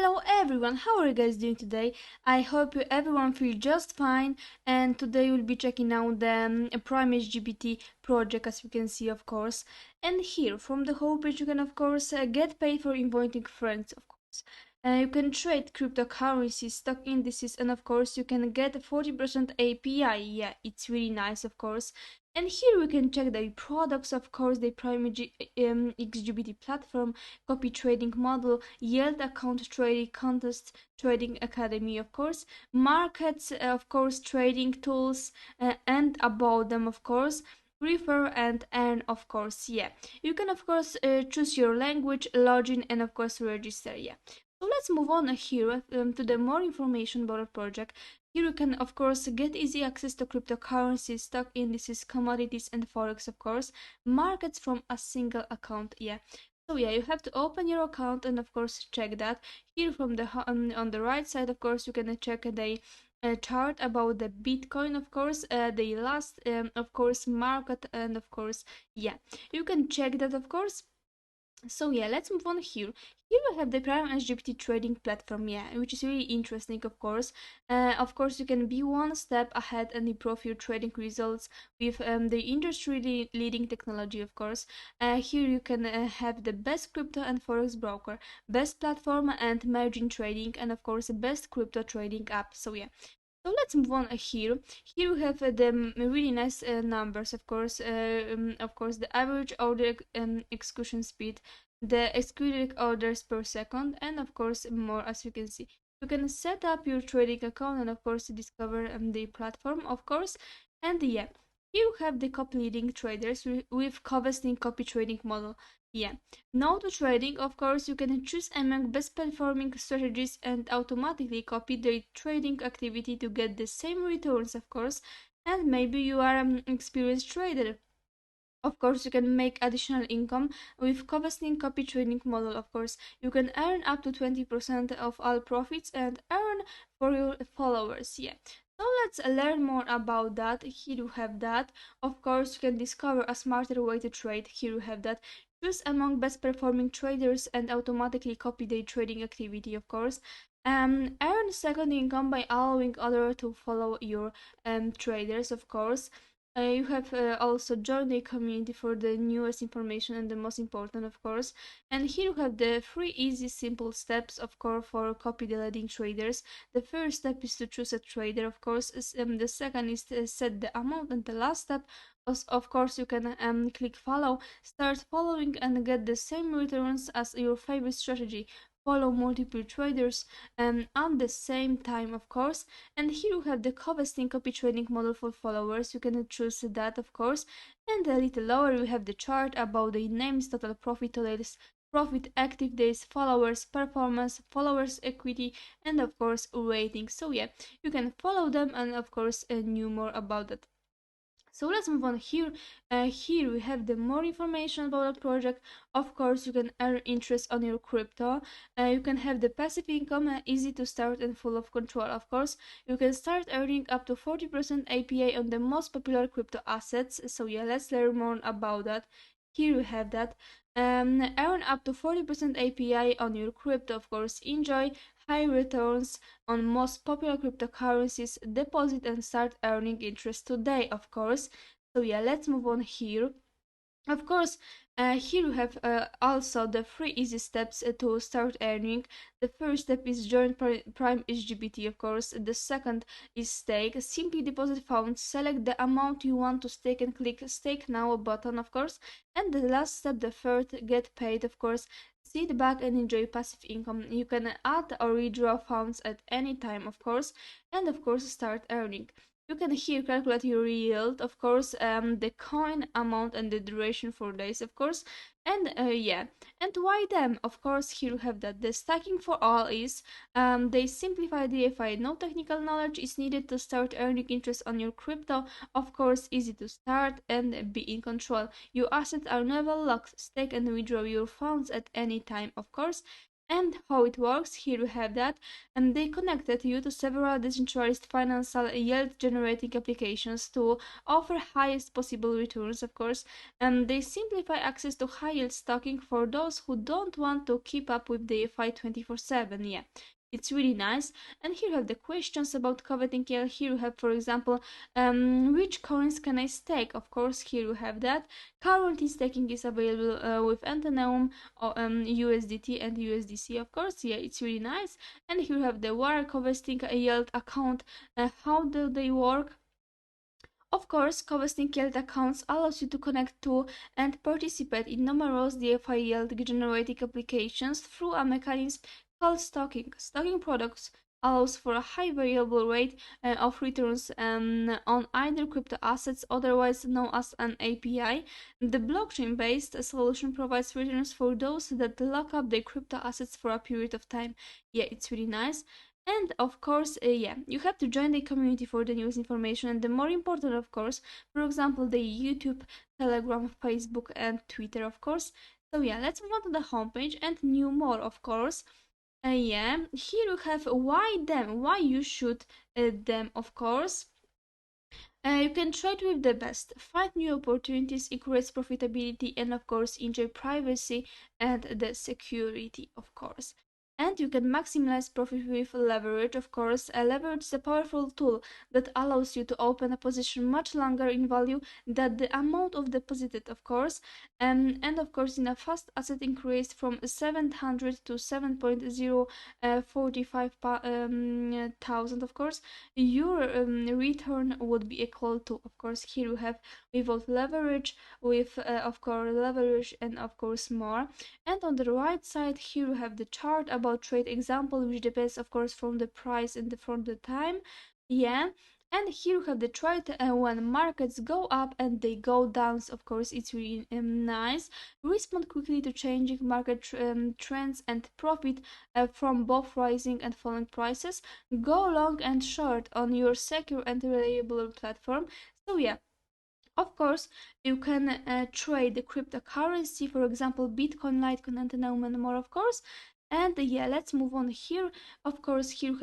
Hello everyone, how are you guys doing today? I hope everyone feels just fine, and today we'll be checking out the PrimeXBT project, as you can see, of course. And here from the homepage you can of course get paid for inviting friends, of course. You can trade cryptocurrencies, stock indices, and of course you can get 40% API. Yeah, it's really nice, of course. And here we can check the products, of course, the PrimeXBT platform, copy trading model, yield account trading contest, trading academy, of course, markets, of course, trading tools, and about them, of course, refer and earn, of course. Yeah, you can of course choose your language, login, and of course register. Yeah, so let's move on here to the more information about the project. Here you can of course get easy access to cryptocurrencies, stock indices, commodities, and forex, of course, markets from a single account. Yeah, so yeah, you have to open your account and of course check that. Here from the on the right side, of course, you can check the chart about the Bitcoin, of course, the last of course market, and of course, yeah, you can check that, of course. So yeah, let's move on here. Here we have the PrimeXBT trading platform, yeah, which is really interesting, of course. Of course, you can be one step ahead and improve your trading results with the industry leading technology, of course. Here you can have the best crypto and forex broker, best platform and margin trading, and of course, best crypto trading app. So yeah. So let's move on here. Here we have the really nice numbers, of course. Of course, the average order execution speed, the executed orders per second, and of course more, as you can see. You can set up your trading account and of course discover the platform, of course. And yeah, here you have the copy leading traders with covesting copy trading model. Yeah, now to trading, of course, you can choose among best performing strategies and automatically copy the trading activity to get the same returns, of course. And maybe you are an experienced trader. Of course, you can make additional income with covesting copy trading model. Of course, you can earn up to 20% of all profits and earn for your followers. Yeah. So let's learn more about that. Here you have that. Of course, you can discover a smarter way to trade. Here you have that. Choose among best performing traders and automatically copy their trading activity, of course. Earn second income by allowing others to follow your traders, of course. You have also joined the community for the newest information and the most important, of course. And here you have the three easy, simple steps, of course, for copy the leading traders. The first step is to choose a trader, of course. The second is to set the amount, and the last step, of course, you can click follow, start following, and get the same returns as your favorite strategy. Follow multiple traders at the same time, of course. And here you have the covesting copy trading model for followers. You can choose that, of course. And a little lower we have the chart about the names, total profit totals, profit, active days, followers, performance, followers equity, and of course rating. So yeah, you can follow them and of course know more about that. So let's move on here. Here we have the more information about the project. Of course, you can earn interest on your crypto. You can have the passive income, easy to start and full of control. Of course, you can start earning up to 40% API on the most popular crypto assets. So yeah, let's learn more about that. Here we have that. Earn up to 40% API on your crypto. Of course, enjoy high returns on most popular cryptocurrencies, deposit and start earning interest today, of course. So yeah, let's move on here. Of course, here you have also the three easy steps to start earning. The first step is join PrimeXBT, of course. The second is stake. Simply deposit funds, select the amount you want to stake and click stake now button, of course. And the last step, the third, get paid, of course. Sit back and enjoy passive income. You can add or withdraw funds at any time, of course, and of course start earning. You can here calculate your yield, of course, the coin amount and the duration for days, of course, and yeah, and why them? Of course, here you have that the stacking for all is they simplify DeFi. No technical knowledge is needed to start earning interest on your crypto. Of course, easy to start and be in control. Your assets are never locked. Stake and withdraw your funds at any time, of course. And how it works, here you have that, and they connected you to several decentralized financial yield generating applications to offer highest possible returns, of course, and they simplify access to high yield stocking for those who don't want to keep up with the fight 24/7. Yeah, it's really nice. And here you have the questions about coveting yield. Here you have, for example, which coins can I stake? Of course, here you have that. Currently, staking is available with Ethereum, USDT, and USDC. Of course, yeah, it's really nice. And here you have the wire harvesting yield account. How do they work? Of course, harvesting yield accounts allows you to connect to and participate in numerous DeFi yield generating applications through a mechanism called stocking. Stocking products allows for a high variable rate of returns on either crypto assets, otherwise known as an API. The blockchain-based solution provides returns for those that lock up their crypto assets for a period of time. Yeah, it's really nice. And of course, yeah, you have to join the community for the news information. And the more important, of course, for example, the YouTube, Telegram, Facebook, and Twitter, of course. So yeah, let's move on to the homepage and new more, of course. Yeah, here you have why them, why you should them, of course. You can trade with the best, find new opportunities, increase profitability, and of course, enjoy privacy and the security, of course. And you can maximize profit with leverage, of course. Leverage is a powerful tool that allows you to open a position much longer in value than the amount of deposited, of course. And of course, in a fast asset increase from 700 to 7.045 thousand, of course, your return would be equal to, of course, here you have without leverage, with of course leverage, and of course more. And on the right side here you have the chart about trade example, which depends of course from the price and from the time. Yeah. And here you have the trade when markets go up and they go down. Of course, it's really nice. Respond quickly to changing market trends and profit from both rising and falling prices. Go long and short on your secure and reliable platform. So yeah, of course, you can trade the cryptocurrency, for example, Bitcoin, Litecoin, and Ethereum, and more, of course. And yeah, let's move on here. Of course, here you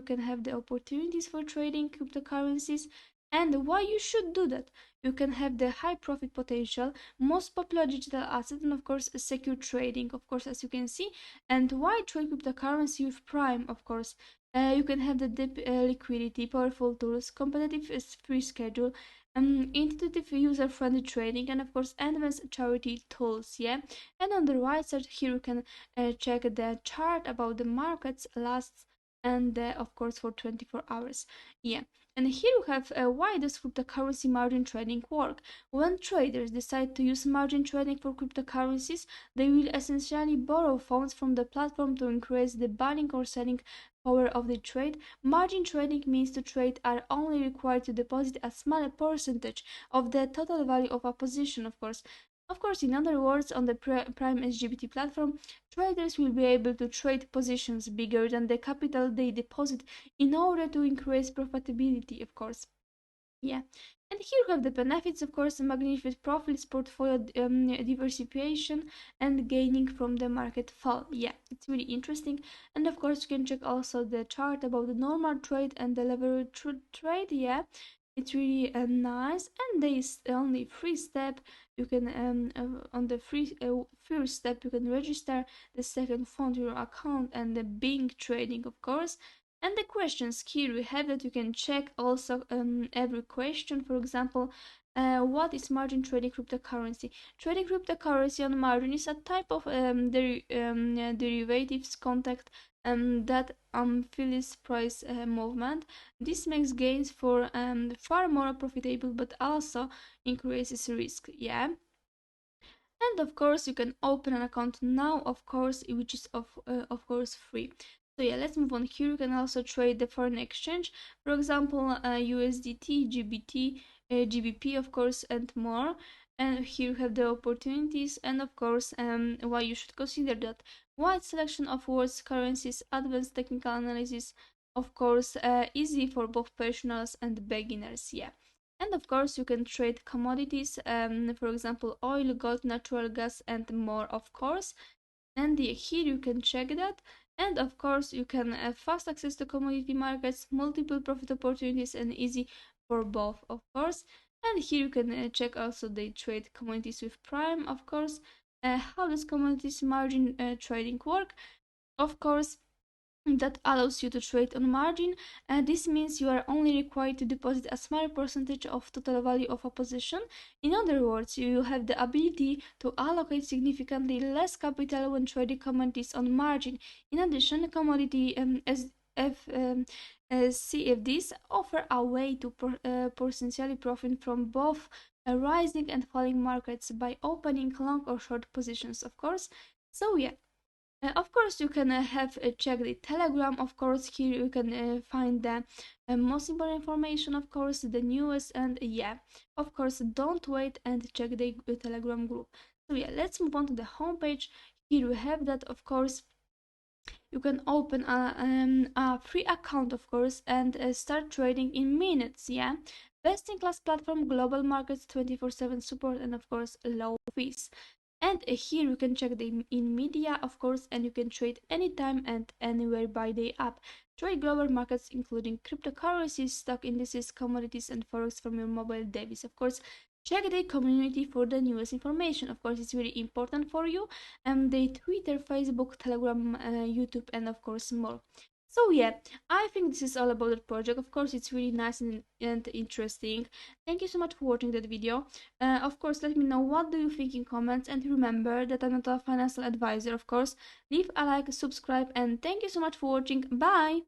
can have the opportunities for trading cryptocurrencies and why you should do that. You can have the high profit potential, most popular digital asset, and of course, secure trading, of course, as you can see. And why trade cryptocurrency with Prime, of course. You can have the deep liquidity, powerful tools, competitive free schedule, intuitive user-friendly trading, and of course advanced charity tools. Yeah, and on the right side here you can check the chart about the markets lasts, and of course for 24 hours. Yeah, and here you have why does cryptocurrency margin trading work. When traders decide to use margin trading for cryptocurrencies, they will essentially borrow funds from the platform to increase the buying or selling power of the trade. Margin trading means the trade are only required to deposit a smaller percentage of the total value of a position, of course. Of course, in other words, on the PrimeXBT platform, traders will be able to trade positions bigger than the capital they deposit in order to increase profitability, of course. Yeah, and here you have the benefits, of course, magnificent profits, portfolio diversification, and gaining from the market fall. Yeah, it's really interesting. And of course, you can check also the chart about the normal trade and the leverage trade. Yeah, it's really nice. And there is only free step. You can on the free first step you can register. The second, fund your account, and the Bing trading, of course. And the questions here we have that you can check also every question. For example, what is margin trading cryptocurrency? Trading cryptocurrency on margin is a type of derivatives contract that Phillies price movement. This makes gains for far more profitable, but also increases risk. Yeah. And of course you can open an account now, of course, which is of course free. So yeah, let's move on. Here you can also trade the foreign exchange, for example, USDT, GBT, GBP, of course, and more. And here you have the opportunities, and of course why you should consider that. Wide selection of words, currencies, advanced technical analysis, of course, easy for both professionals and beginners. Yeah. And of course, you can trade commodities, for example, oil, gold, natural gas, and more, of course. And here you can check that. And of course you can have fast access to commodity markets, multiple profit opportunities, and easy for both, of course. And here you can check also they trade commodities with Prime, of course. How does commodities margin trading work? Of course, that allows you to trade on margin. This means you are only required to deposit a small percentage of total value of a position. In other words, you have the ability to allocate significantly less capital when trading commodities on margin. In addition, commodity as F, CFDs offer a way to potentially profit from both rising and falling markets by opening long or short positions, of course. So yeah, of course, you can have check the Telegram. Of course, here you can find the most important information. Of course, the newest, and yeah, of course, don't wait and check the Telegram group. So yeah, let's move on to the homepage. Here we have that. Of course, you can open a free account, of course, and start trading in minutes. Yeah, best in class platform, global markets, 24/7 support, and of course, low fees. And here you can check the in media, of course, and you can trade anytime and anywhere by the app. Trade global markets including cryptocurrencies, stock indices, commodities, and forex from your mobile device. Of course, check the community for the newest information. Of course, it's really important for you. And the Twitter, Facebook, Telegram, YouTube, and of course more. So yeah, I think this is all about the project. Of course, it's really nice and interesting. Thank you so much for watching that video. Of course, let me know what do you think in comments, and remember that I'm not a financial advisor, of course. Leave a like, subscribe, and thank you so much for watching. Bye!